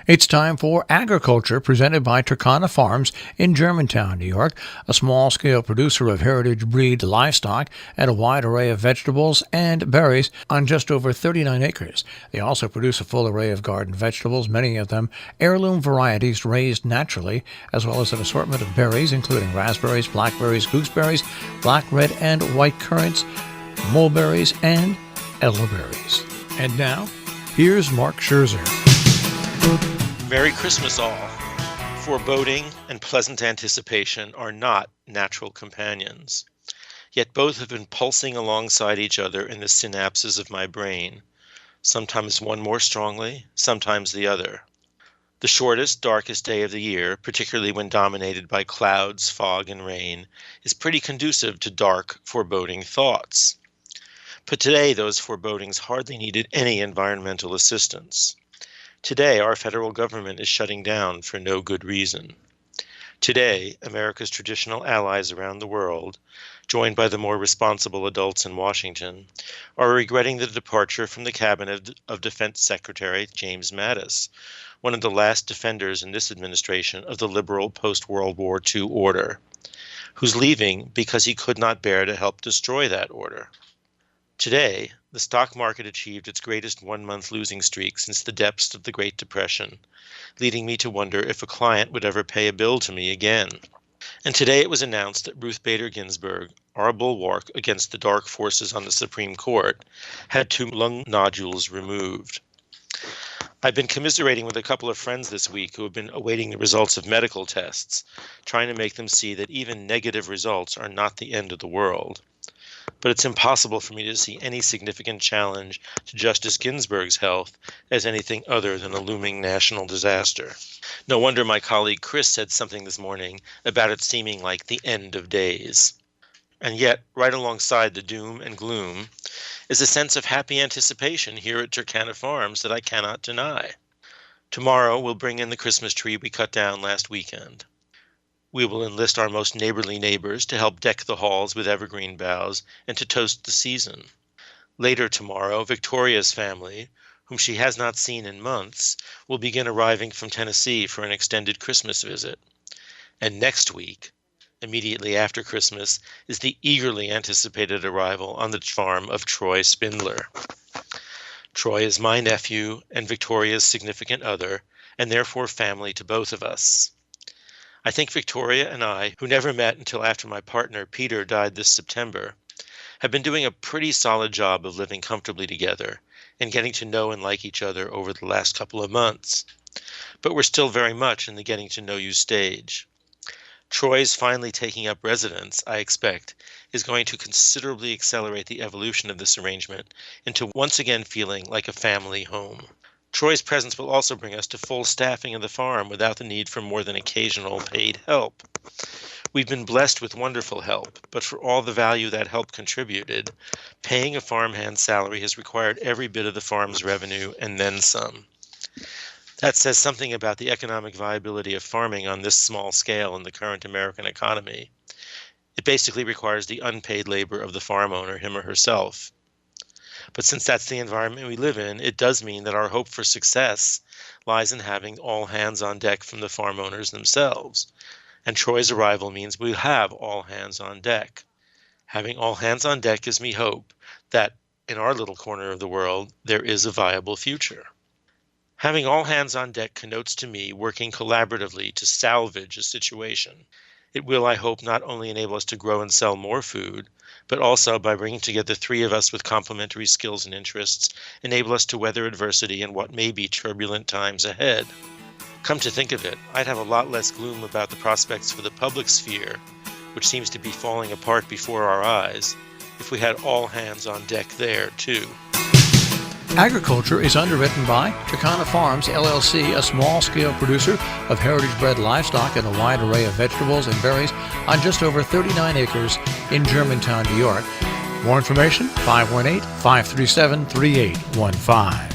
It's time for AgriCulture, presented by Turkana Farms in Germantown, New York, a small-scale producer of heritage breed livestock and a wide array of vegetables and berries on just over 39 acres. They also produce a full array of garden vegetables, many of them heirloom varieties raised naturally, as well as an assortment of berries, including raspberries, blackberries, gooseberries, black, red, and white currants, mulberries, and elderberries. And now, here's Mark Scherzer. Merry Christmas all. Foreboding and pleasant anticipation are not natural companions, yet both have been pulsing alongside each other in the synapses of my brain, sometimes one more strongly, sometimes the other. The shortest, darkest day of the year, particularly when dominated by clouds, fog, and rain, is pretty conducive to dark, foreboding thoughts. But today, those forebodings hardly needed any environmental assistance. Today, our federal government is shutting down for no good reason. Today, America's traditional allies around the world, joined by the more responsible adults in Washington, are regretting the departure from the cabinet of Defense Secretary James Mattis, one of the last defenders in this administration of the liberal post-World War II order, who's leaving because he could not bear to help destroy that order. Today, the stock market achieved its greatest one-month losing streak since the depths of the Great Depression, leading me to wonder if a client would ever pay a bill to me again. And today it was announced that Ruth Bader Ginsburg, our bulwark against the dark forces on the Supreme Court, had 2 lung nodules removed. I've been commiserating with a couple of friends this week who have been awaiting the results of medical tests, trying to make them see that even negative results are not the end of the world. But it's impossible for me to see any significant challenge to Justice Ginsburg's health as anything other than a looming national disaster. No wonder my colleague Chris said something this morning about it seeming like the end of days. And yet, right alongside the doom and gloom, is a sense of happy anticipation here at Turkana Farms that I cannot deny. Tomorrow we'll bring in the Christmas tree we cut down last weekend. We will enlist our most neighborly neighbors to help deck the halls with evergreen boughs and to toast the season. Later tomorrow, Victoria's family, whom she has not seen in months, will begin arriving from Tennessee for an extended Christmas visit. And next week, immediately after Christmas, is the eagerly anticipated arrival on the farm of Troy Spindler. Troy is my nephew and Victoria's significant other, and therefore family to both of us. I think Victoria and I, who never met until after my partner Peter died this September, have been doing a pretty solid job of living comfortably together and getting to know and like each other over the last couple of months. But we're still very much in the getting to know you stage. Troy's finally taking up residence, I expect, is going to considerably accelerate the evolution of this arrangement into once again feeling like a family home. Troy's presence will also bring us to full staffing of the farm without the need for more than occasional paid help. We've been blessed with wonderful help, but for all the value that help contributed, paying a farmhand's salary has required every bit of the farm's revenue and then some. That says something about the economic viability of farming on this small scale in the current American economy. It basically requires the unpaid labor of the farm owner, him or herself. But since that's the environment we live in, it does mean that our hope for success lies in having all hands on deck from the farm owners themselves. And Troy's arrival means we'll have all hands on deck. Having all hands on deck gives me hope that in our little corner of the world, there is a viable future. Having all hands on deck connotes to me working collaboratively to salvage a situation. It will, I hope, not only enable us to grow and sell more food, but also, by bringing together 3 of us with complementary skills and interests, enable us to weather adversity in what may be turbulent times ahead. Come to think of it, I'd have a lot less gloom about the prospects for the public sphere, which seems to be falling apart before our eyes, if we had all hands on deck there, too. AgriCulture is underwritten by Turkana Farms, LLC, a small-scale producer of heritage-bred livestock and a wide array of vegetables and berries on just over 39 acres in Germantown, New York. More information, 518-537-3815.